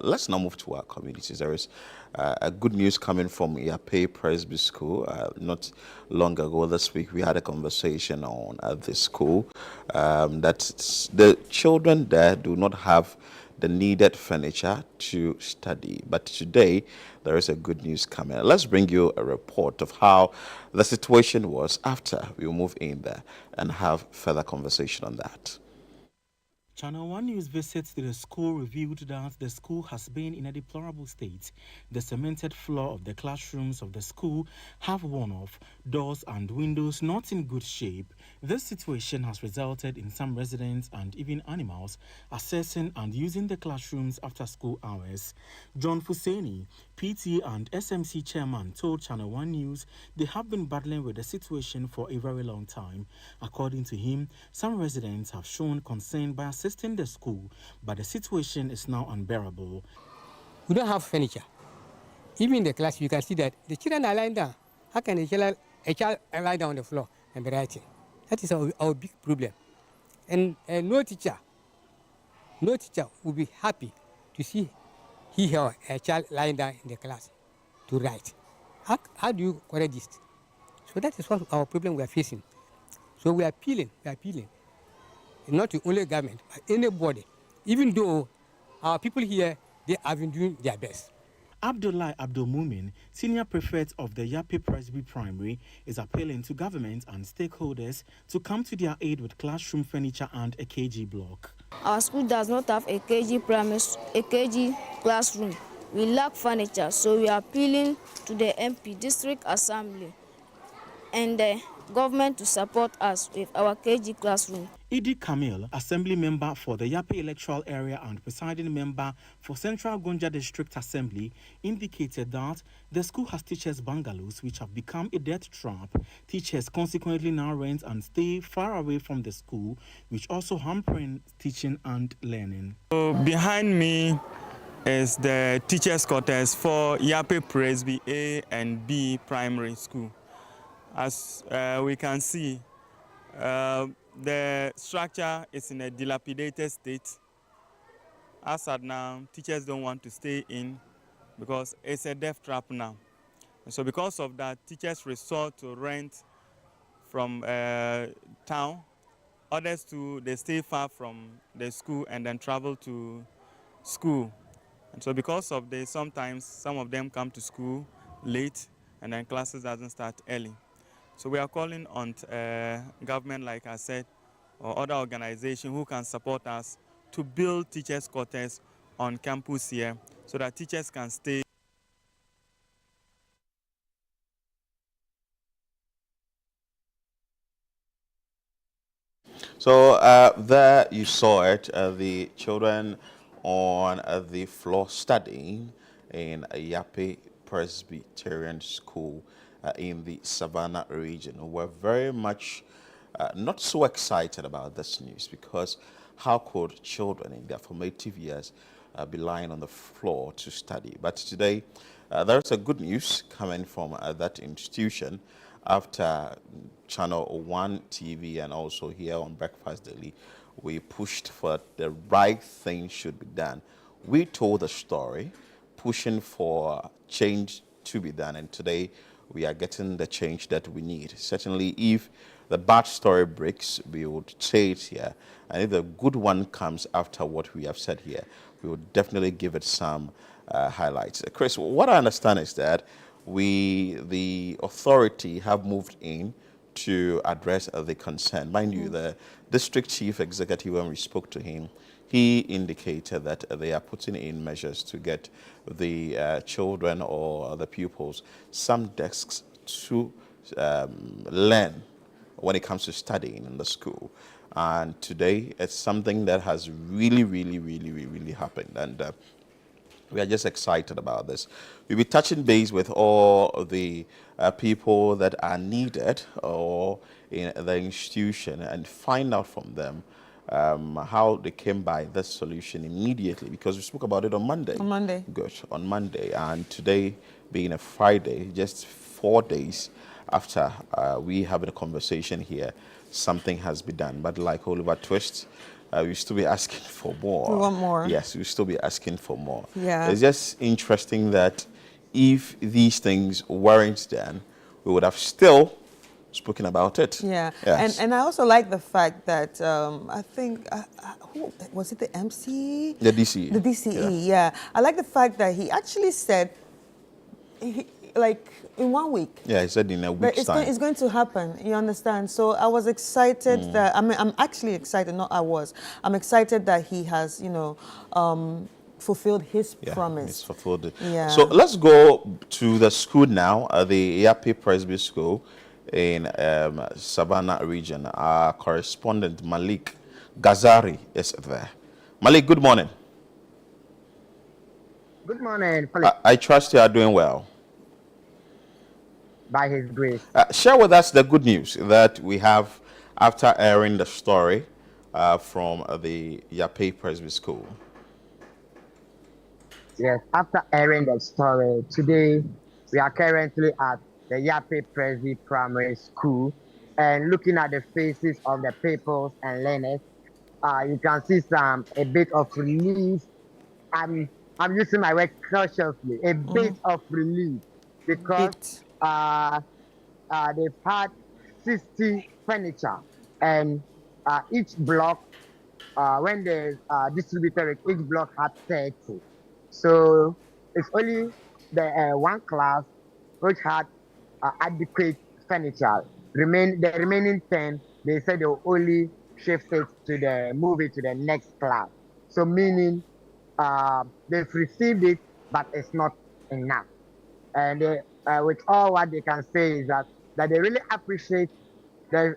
Let's now move to our communities. There is a good news coming from Yape Presby School. Not long ago this week, we had a conversation on the school that the children there do not have the needed furniture to study. But today, there is a good news coming. Let's bring you a report of how the situation was after we move in there and have further conversation on that. Channel One News visits to the school revealed that the school has been in a deplorable state. The cemented floor of the classrooms of the school have worn off, doors and windows not in good shape. This situation has resulted in some residents and even animals accessing and using the classrooms after school hours. John Fuseni, PT and SMC chairman, told Channel One News they have been battling with the situation for a very long time. According to him, some residents have shown concern by assisting the school, but the situation is now unbearable. We don't have furniture. Even in the class, you can see that the children are lying down. How can a child lie down on the floor and be writing? That is our big problem. And no teacher will be happy to see he or a child lying down in the class to write. How do you correct this? So that is what our problem we are facing. So we are appealing. Not to only government, but anybody. Even though our people here, they have been doing their best. Abdullah Abdulmumin, senior prefect of the Yape Presby Primary, is appealing to government and stakeholders to come to their aid with classroom furniture and a KG block. Our school does not have a KG classroom. We lack furniture, so we are appealing to the MP District Assembly and the government to support us with our KG classroom. Idi Kamil, Assembly Member for the Yape electoral area and presiding member for Central Gonja District Assembly, indicated that the school has teachers' bungalows which have become a death trap. Teachers consequently now rent and stay far away from the school, which also hampering teaching and learning. So behind me is the teachers' quarters for Yape Presby A and B Primary School. As we can see, the structure is in a dilapidated state. As at now, teachers don't want to stay in because it's a death trap now. And so because of that, teachers resort to rent from town. Others they stay far from the school and then travel to school. And so because of this, sometimes some of them come to school late and then classes doesn't start early. So we are calling on government, like I said, or other organizations who can support us to build teachers' quarters on campus here so that teachers can stay. So there you saw it, the children on the floor studying in Yape Presbyterian School in the Savannah region were very much not so excited about this news, because how could children in their formative years be lying on the floor to study? But today, there's a good news coming from that institution after ChannelOne TV and also here on Breakfast Daily. We pushed for the right thing should be done. We told the story, pushing for change to be done, and today we are getting the change that we need. Certainly, if the bad story breaks, we would say it here, and if the good one comes after what we have said here, we would definitely give it some highlights. Chris, what I understand is that the authority, have moved in to address the concern. Mind you, the district chief executive, when we spoke to him, he indicated that they are putting in measures to get the children or the pupils some desks to learn when it comes to studying in the school. And today, it's something that has really happened. And we are just excited about this. We'll be touching base with all the people that are needed or in the institution and find out from them how they came by this solution immediately, because we spoke about it on Monday. On Monday. Good, on Monday. And today being a Friday, just 4 days after we having a conversation here, something has been done. But like Oliver Twist, we'll still be asking for more. We want more. Yes, we'll still be asking for more. Yeah. It's just interesting that if these things weren't done, we would have still spoken about it. Yeah, Yes. and I also like the fact that I think who was it, the MC, The DCE. the DCE. Yeah, I like the fact that he actually said, like in 1 week. Yeah, he said in a week's time. It's going to happen. You understand? So I was excited that I'm actually excited. Not I was. I'm excited that he has fulfilled his promise. He's fulfilled it. Yeah. So let's go to the school now, the Yapi Presby School in Savannah region. Our correspondent Malik Ghazari is there. Malik, good morning. Good morning, Philip. I trust you are doing well. By His grace. Share with us the good news that we have after airing the story from the Yapi Presby School. Yes, after airing the story, today we are currently at the Yapi Presby Primary School and looking at the faces of the pupils and learners. You can see a bit of relief. I'm using my word cautiously, a bit of relief because they've had 60 furniture and each block, when they distributed it, each block had 30. So it's only the one class which had adequate furniture. The remaining 10, they said they will only shift it move it to the next class. So meaning they've received it, but it's not enough. And with all what they can say is that they really appreciate the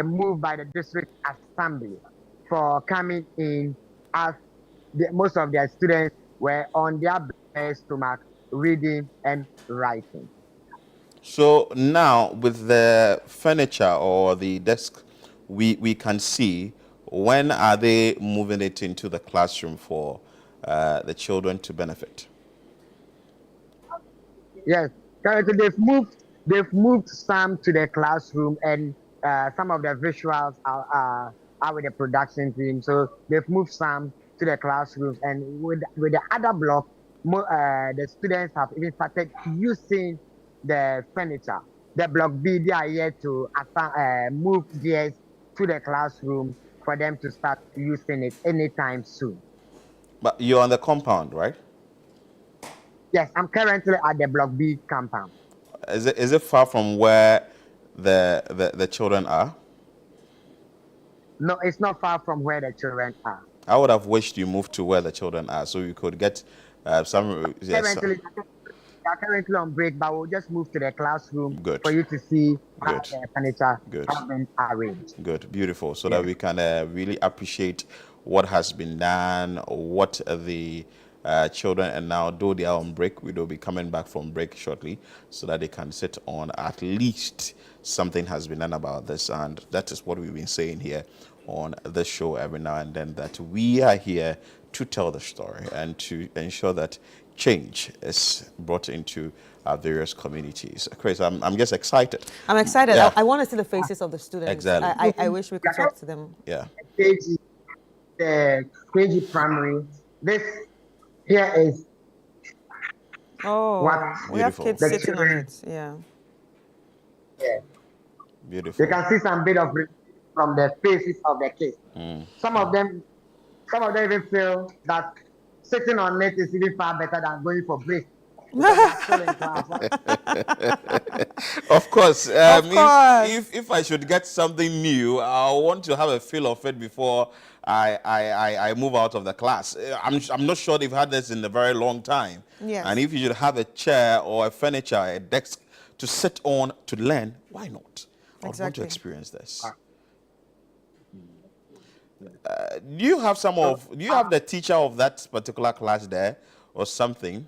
move by the district assembly for coming in as most of their students were on their best stomach reading and writing. So now with the furniture or the desk, we can see, when are they moving it into the classroom for the children to benefit? Yes, currently they've moved some to the classroom, and some of the visuals are with the production team. So they've moved some to the classrooms, and with the other block, the students have even started using the furniture. The block B, they are here to move theirs to the classroom for them to start using it anytime soon. But you're on the compound, right? Yes, I'm currently at the block B compound. Is it far from where the children are? No, it's not far from where the children are. I would have wished you moved to where the children are so you could get some. Yes, Currently on break, but we'll just move to the classroom. Good. For you to see how Good. the furniture Good. has been arranged. Good, beautiful, so that we can really appreciate what has been done, what the children, and now, though they are on break, we will be coming back from break shortly so that they can sit on at least something has been done about this. And that is what we've been saying here on the show every now and then, that we are here to tell the story and to ensure that change is brought into our various communities. Chris, I'm just excited. I'm excited. Yeah. I want to see the faces of the students. Exactly. I wish we could talk to them. Yeah. KG, the KG primary. This here is Oh, what we have Beautiful. kids The sitting on children- it. Yeah. Beautiful. you can see some bit of relief from the faces of the kids. Some of them even feel that sitting on it is even far better than going for break. Because they're still in class. Of course. course. If I should get something new, I want to have a feel of it before I move out of the class. I'm not sure they've had this in a very long time. Yes. And if you should have a chair or a furniture, a desk to sit on to learn, why not? I would want to Exactly. experience this. Do you have the teacher of that particular class there or something?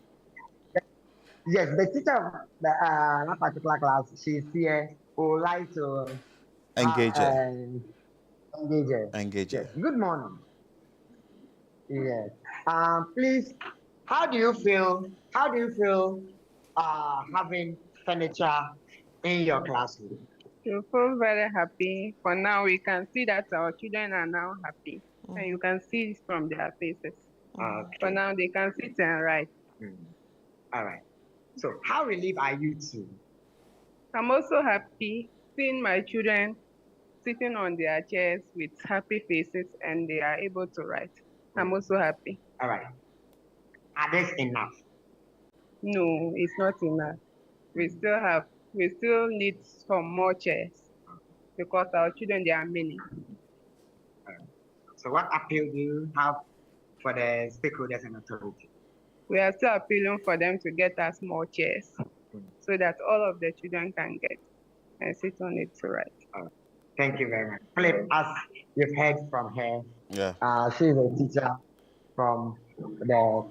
Yes, the teacher of that particular class, she's here, who would like to Engage her. engage her. Engage Yes. her. Good morning. Yes. Please, how do you feel having furniture in your classroom? We feel very happy. For now, we can see that our children are now happy. And you can see it from their faces. Okay. For now, they can sit and write. All right. So, how relieved are you two? I'm also happy seeing my children sitting on their chairs with happy faces and they are able to write. I'm also happy. All right. Are this enough? No, it's not enough. We still need some more chairs because our children, they are many. So, what appeal do you have for the stakeholders and authority? We are still appealing for them to get us more chairs so that all of the children can get and sit on it to write. Thank you very much. Philip, as you've heard from her, Yeah. she's a teacher from the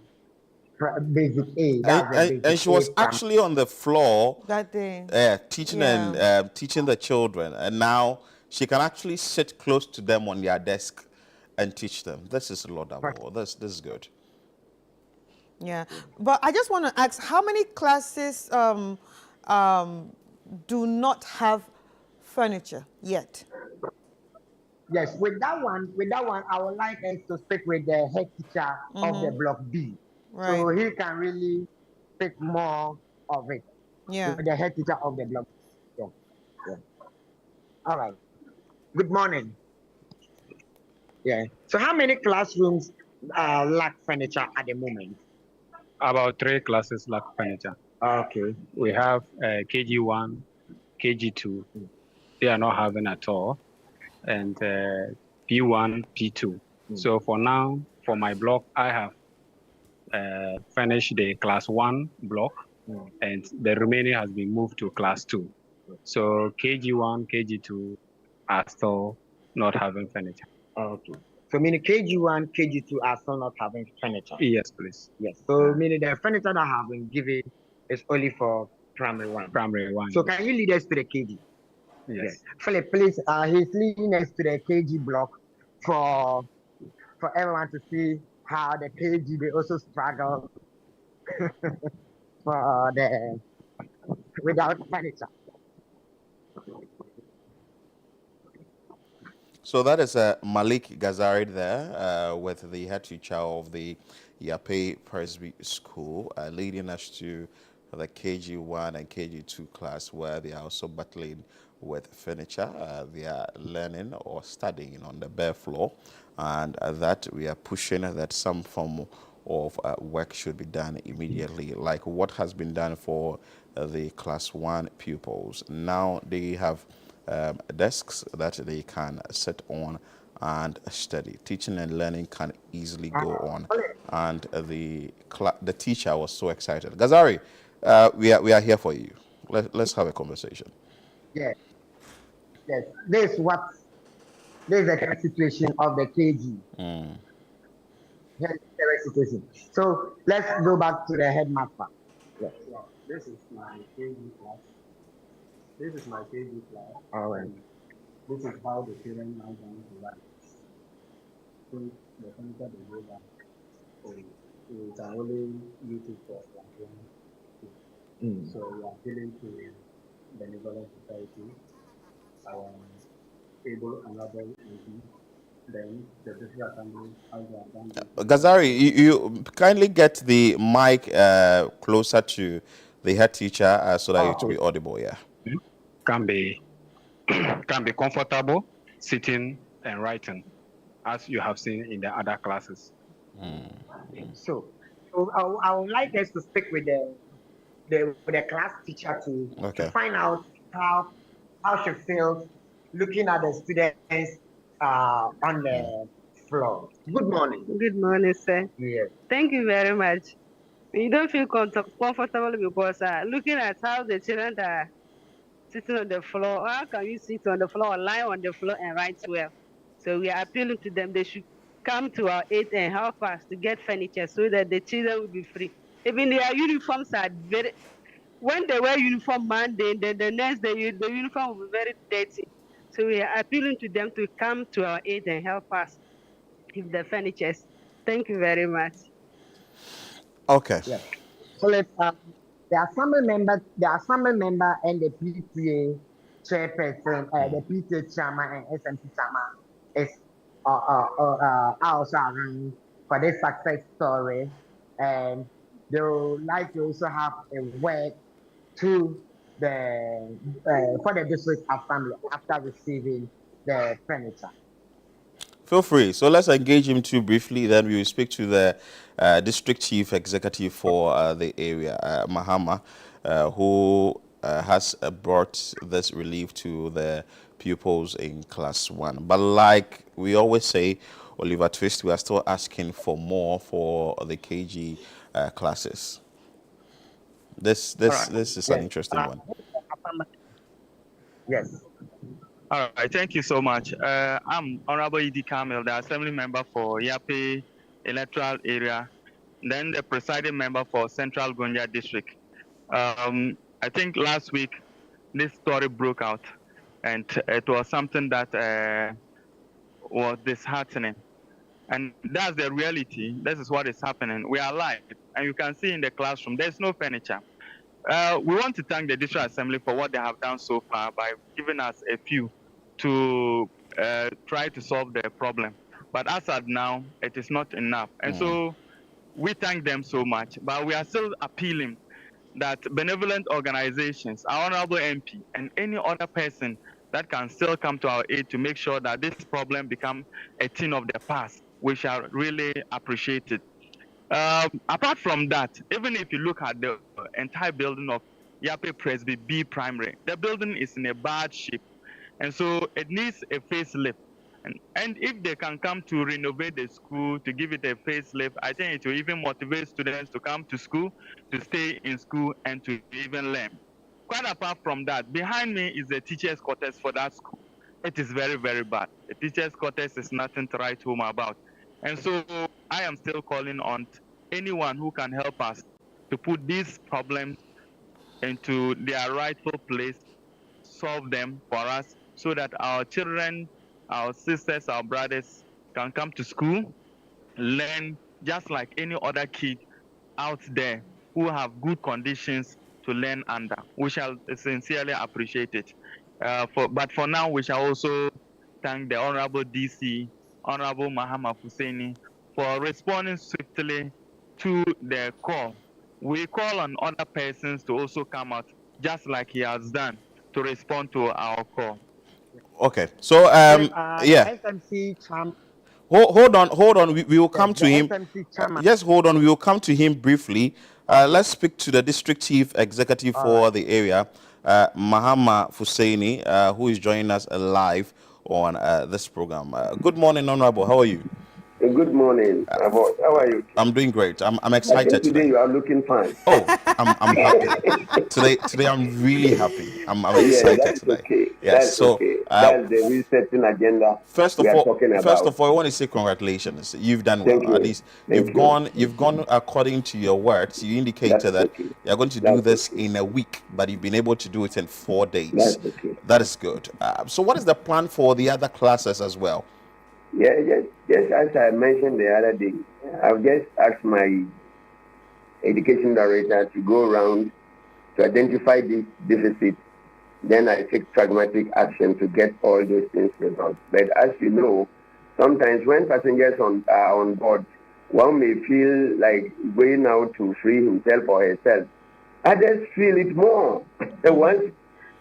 basic A. That's the basic And she was A primary. actually on the floor That day. teaching Yeah. and teaching the children, and now she can actually sit close to them on their desk and teach them. This is laudable. This is good. Yeah, but I just want to ask, how many classes do not have furniture yet? Yes, with that one, I would like us to speak with the head teacher of the block B. Right. So he can really speak more of it. Yeah. The head teacher of the block. Yeah. Yeah. All right. Good morning. Yeah. So how many classrooms lack furniture at the moment? About 3 classes lack furniture. Okay. We have KG1, KG2. They are not having at all. And P1, P2. So for now, for my block, I have finished the class 1 block, and the remaining has been moved to class 2. So KG1, KG2 are still not having furniture. Okay. So meaning KG1, KG2 are still not having furniture? Yes, please. Yes. So meaning the furniture that have been given is only for primary 1. Primary 1. So can you lead us to the KG? Yes. Philip, please, he's leading us to the KG block for everyone to see how the KG, they also struggle for the without furniture. So that is Malik Ghazari there with the head teacher of the Yape Presby School, leading us to the KG1 and KG2 class, where they are also battling with furniture. They are learning or studying on the bare floor, and that we are pushing that some form of work should be done immediately, like what has been done for the class 1 pupils. Now they have desks that they can sit on and study. Teaching and learning can easily go on, and the teacher was so excited. Ghazari, we are here for you. Let's have a conversation. Yes. Yes. This is the current situation of the KG. Here's the current situation. So let's go back to the headmaster. Yes. This is my KG class. This is my KG class. All right. This is how the children are going to learn. So the furniture they go back, we can only use it for one. So we are appealing to the Benevolent Society, our able and able then the district assembly has done. Ghazari, you kindly get the mic closer to the head teacher so that it will be audible. Yeah. Can be comfortable sitting and writing, as you have seen in the other classes. So I would like us to speak with the class teacher to find out how she feels looking at the students on the floor. Good morning. Good morning, sir. Yes. Thank you very much. We don't feel comfortable because looking at how the children are sitting on the floor, how can you sit on the floor or lie on the floor and write well? So we are appealing to them. They should come to our aid and help us to get furniture so that the children will be free. Even their uniforms are very, when they wear uniform Monday, then the next day the uniform will be very dirty. So we are appealing to them to come to our aid and help us with the furniture. Thank you very much. Okay. Yes. So the assembly member and the PTA chairperson, the PTA chairman and SMT chairman is also around for this success story, and they would like to also have a word to the for the district assembly after receiving the furniture. Feel free. So let's engage him too briefly. Then we will speak to the district chief executive for the area, Mahama, who has brought this relief to the pupils in class 1. But like we always say, Oliver Twist, we are still asking for more for the KG classes. This is an interesting one. Yes. All right, thank you so much. I'm Honorable Edie Kamil, the Assembly Member for Yape Electoral Area, then the Presiding Member for Central Gonja District. I think last week this story broke out, and it was something that was disheartening. And that's the reality. This is what is happening. We are live, and you can see in the classroom, there's no furniture. We want to thank the District Assembly for what they have done so far by giving us a few to try to solve the problem. But as of now, it is not enough. And so we thank them so much. But we are still appealing that benevolent organizations, our Honorable MP, and any other person that can still come to our aid to make sure that this problem become a thing of the past, we shall really appreciate it. Apart from that, even if you look at the entire building of Yape Presby B Primary, the building is in a bad shape. And so it needs a facelift. And if they can come to renovate the school, to give it a facelift, I think it will even motivate students to come to school, to stay in school, and to even learn. Quite apart from that, behind me is the teachers' quarters for that school. It is very, very bad. The teachers' quarters is nothing to write home about. And so I am still calling on anyone who can help us to put these problems into their rightful place, solve them for us, so that our children, our sisters, our brothers can come to school, learn just like any other kid out there who have good conditions to learn under. We shall sincerely appreciate it. But for now, we shall also thank the Honorable DCE, Honorable Mahama Husseini, for responding swiftly to the call. We call on other persons to also come out, just like he has done, to respond to our call. Okay. So yeah. SMC Hold on. We will come to him. chairman. Just hold on. We will come to him briefly. Let's speak to the district chief executive for the area, Mahama Husseini, who is joining us live on this program. Good morning, Honorable. How are you? Good morning. How are you? I'm doing great. I'm excited today. You are looking fine. Oh, I'm happy. Today I'm really happy. I'm excited today. Okay. Yes. That's so okay. That's the resetting agenda. First of all, I want to say congratulations. You've done well. At least you've gone according to your words. You indicated that you're going to do this in a week, but you've been able to do it in 4 days. That's okay. That is good. So what is the plan for the other classes as well? Yes. As I mentioned the other day, I've just asked my education director to go around to identify this deficit. Then I take pragmatic action to get all those things resolved. But as you know, sometimes when passengers are on board, one may feel like going out to free himself or herself. Others feel it more. Once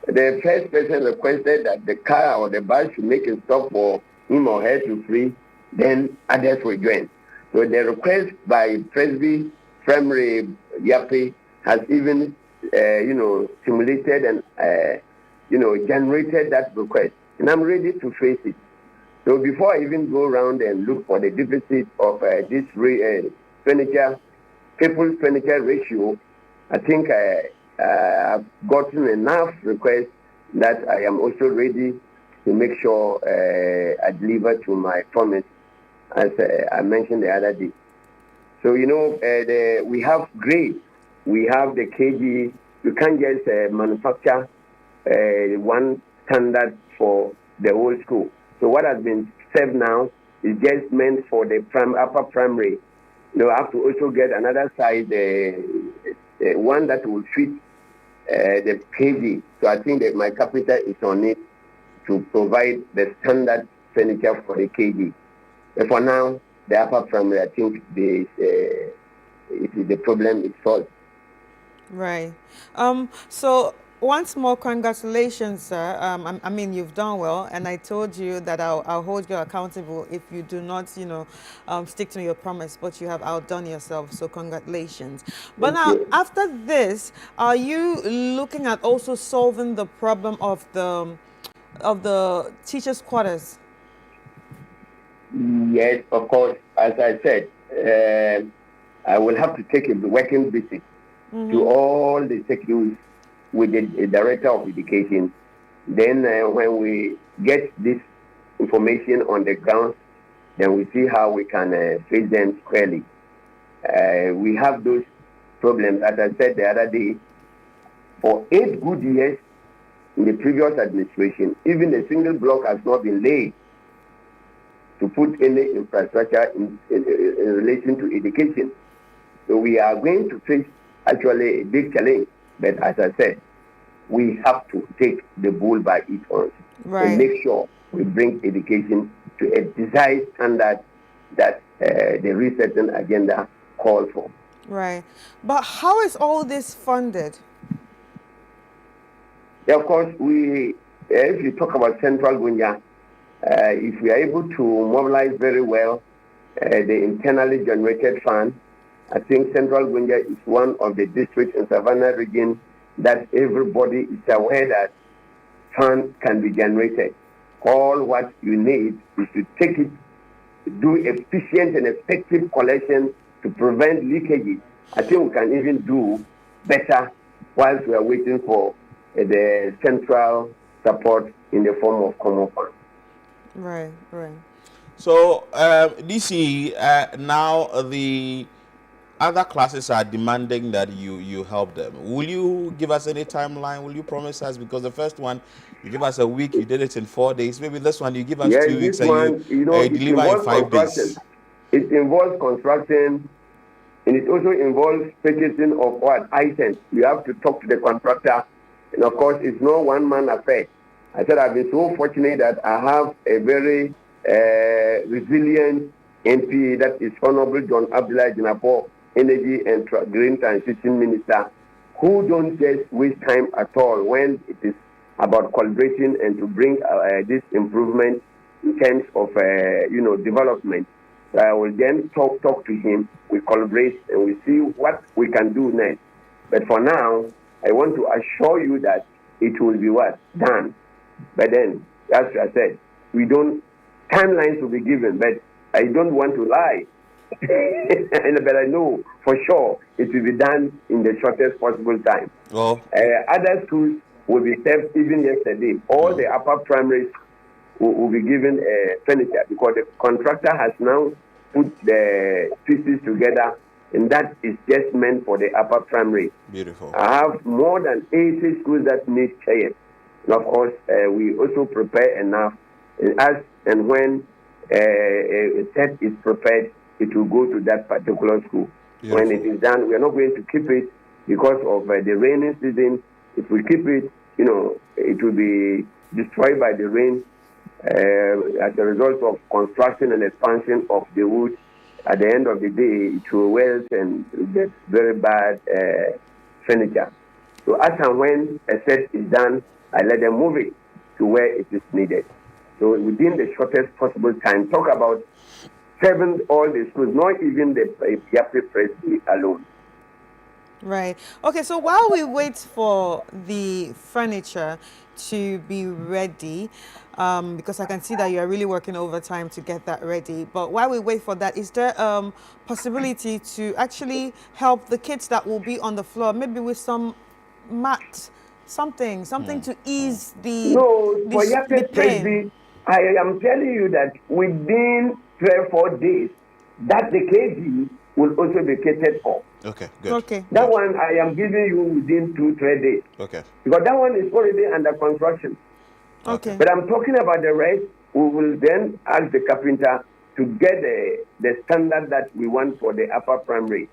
the first person requested that the car or the bus should make a stop for him or her to free, then others will join. So the request by Presby Primary Yape has even, stimulated and, generated that request. And I'm ready to face it. So before I even go around and look for the deficit of this people's furniture ratio, I think I've gotten enough requests that I am also ready to make sure I deliver to my promise, as I mentioned the other day. So, we have grades. We have the KG. You can't just manufacture one standard for the whole school. So what has been said now is just meant for the upper primary. I have to also get another size, one that will fit the KG. So I think that my capital is on it to provide the standard furniture for the KG. But for now, the upper primary, I think the problem is solved. Right. So once more, congratulations, sir. I mean, you've done well, and I told you that I'll hold you accountable if you do not, stick to your promise. But you have outdone yourself, so congratulations. But Thank now, you. after this, are you looking at also solving the problem of the teachers' quarters? Yes, of course. As I said, I will have to take a working visit to all the sections with the director of education. Then when we get this information on the ground, then we see how we can face them squarely. We have those problems, as I said the other day, for 8 good years in the previous administration, even a single block has not been laid to put any infrastructure in relation to education. So we are going to face actually a big challenge. But as I said, we have to take the bull by its horns and make sure we bring education to a desired standard that the resetting agenda calls for. Right. But how is all this funded? Yeah, of course, if you talk about Central Gonja, if we are able to mobilize very well the internally generated fund, I think Central Gonja is one of the districts in Savannah region that everybody is aware that funds can be generated. All what you need is to take it, do efficient and effective collection to prevent leakages. I think we can even do better whilst we are waiting for the central support in the form of common funds. Right. So, DCE, now the other classes are demanding that you help them. Will you give us any timeline? Will you promise us? Because the first one, you give us a week, you did it in 4 days. Maybe this one, you give us 2 weeks and you deliver in 5 days. It involves construction, and it also involves purchasing of what items. You have to talk to the contractor, and of course, it's no one-man affair. I said I've been so fortunate that I have a very resilient MP, that is Honorable John Abdullah Jinapo, Energy and Green Transition Minister, who don't just waste time at all when it is about collaborating and to bring this improvement in terms of development. So I will then talk to him. We collaborate and we see what we can do next. But for now, I want to assure you that it will be done. But then, as I said, timelines will be given, but I don't want to lie. But I know for sure it will be done in the shortest possible time. Other schools will be served even yesterday. All the upper primaries will be given furniture because the contractor has now put the pieces together, and that is just meant for the upper primary. Beautiful. I have more than 80 schools that need chairs. And of course, we also prepare enough. As and when a set is prepared, it will go to that particular school. Beautiful. When it is done, we are not going to keep it because of the rainy season. If we keep it, it will be destroyed by the rain as a result of construction and expansion of the wood. At the end of the day, it will wilt and get very bad furniture. So as and when a set is done, I let them move it to where it is needed. So within the shortest possible time, talk about serving all the schools, not even the Yapi Presby alone. Right. Okay, so while we wait for the furniture to be ready, because I can see that you are really working overtime to get that ready, but while we wait for that, is there possibility to actually help the kids that will be on the floor, maybe with some mats, something to ease the for Yapi pain? Presby, I am telling you that within 4 days, that the KG will also be catered for. Okay, good. Okay. That one I am giving you within 2-3 days. Okay. Because that one is already under construction. Okay. But I'm talking about the rest. We will then ask the carpenter to get the standard that we want for the upper primary.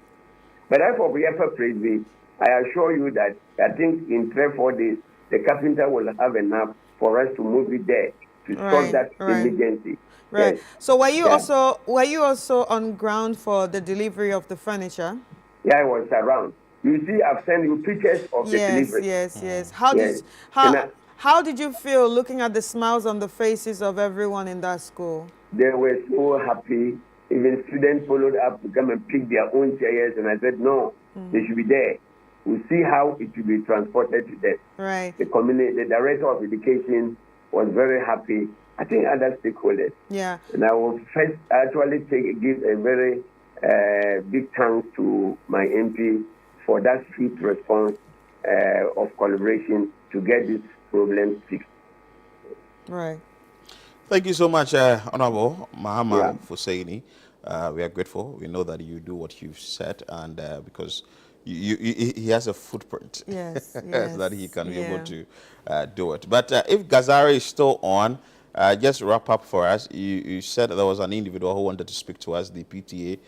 But as for the upper Presby, I assure you that I think in 3 or 4 days, the carpenter will have enough for us to move it there to solve that emergency. Right. Yes. So Yeah. were you also on ground for the delivery of the furniture? Yeah, I was around. You see, I've sent you pictures of the Yes, delivery. yes, yes. Yes. And How did you feel looking at the smiles on the faces of everyone in that school? they were so happy. Even students followed up to come and pick their own chairs, and I said, no, they should be there. We'll see how it will be transported to them. Right. The community, the director of education was very happy. I think other stakeholders. Yeah. And I will first actually give a very big thanks to my MP for that swift response of collaboration to get this problem fixed. Right. Thank you so much, Honorable Mahama Fusaini. We are grateful. We know that you do what you've said, and because he has a footprint yes, that he can be able to do it. But if Gazari is still on, just wrap up for us. You said there was an individual who wanted to speak to us, the PTA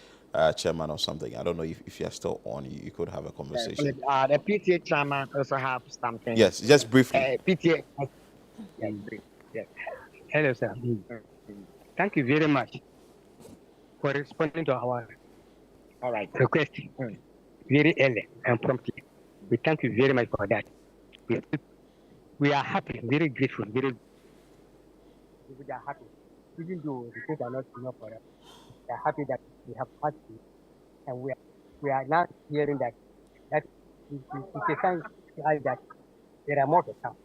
chairman or something. I don't know if you're still on. You could have a conversation. The PTA chairman also have something. Yes, just briefly. PTA. Yes. Hello, sir. Thank you very much for responding to our request very early and promptly. We thank you very much for that. We are happy, very grateful, we are happy. Even though the things are not enough for us, we are happy that we have had to, and we are now hearing that it's a sign to us that there are more to come.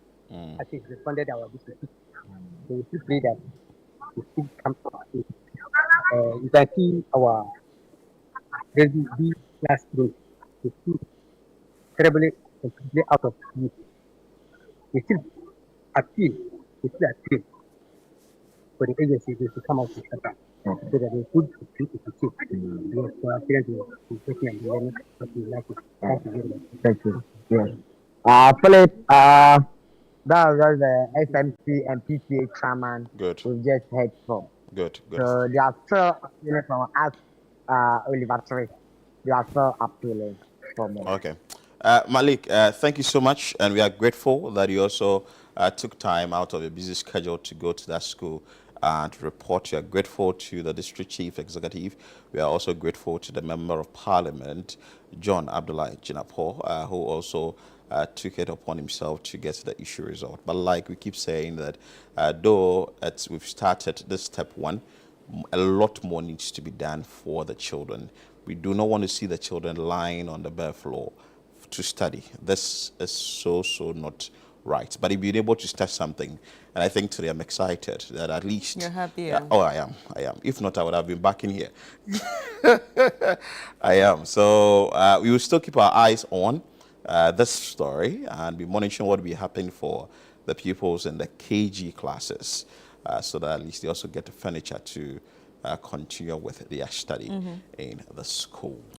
As we responded our business. So we feel free that we still come to our aid. You can see our big classroom is still terribly completely out of use. We still appeal for the agency to come out with that so that they could treat it to yes, for our students to take and learn what we like it. Thank you very much. Thank you. Yes. Philip, that was the SMC and PTA chairman we just heard from. Good. So they are still, from us, Oliver Tree. They are still appealing for more. Okay. Malik, thank you so much, and we are grateful that you also took time out of your busy schedule to go to that school and report. We are grateful to the district chief executive. We are also grateful to the member of parliament, John Abdullahi Jinapo, who also took it upon himself to get the issue resolved. But like we keep saying that, though we've started this step one, a lot more needs to be done for the children. We do not want to see the children lying on the bare floor to study. This is so not right. But you've been able to start something, and I think today I'm excited that at least... You're happy, yeah. Oh, I am. If not, I would have been back in here. I am. So we will still keep our eyes on this story and be monitoring what will be happening for the pupils in the KG classes, so that at least they also get the furniture to continue with their study in the school.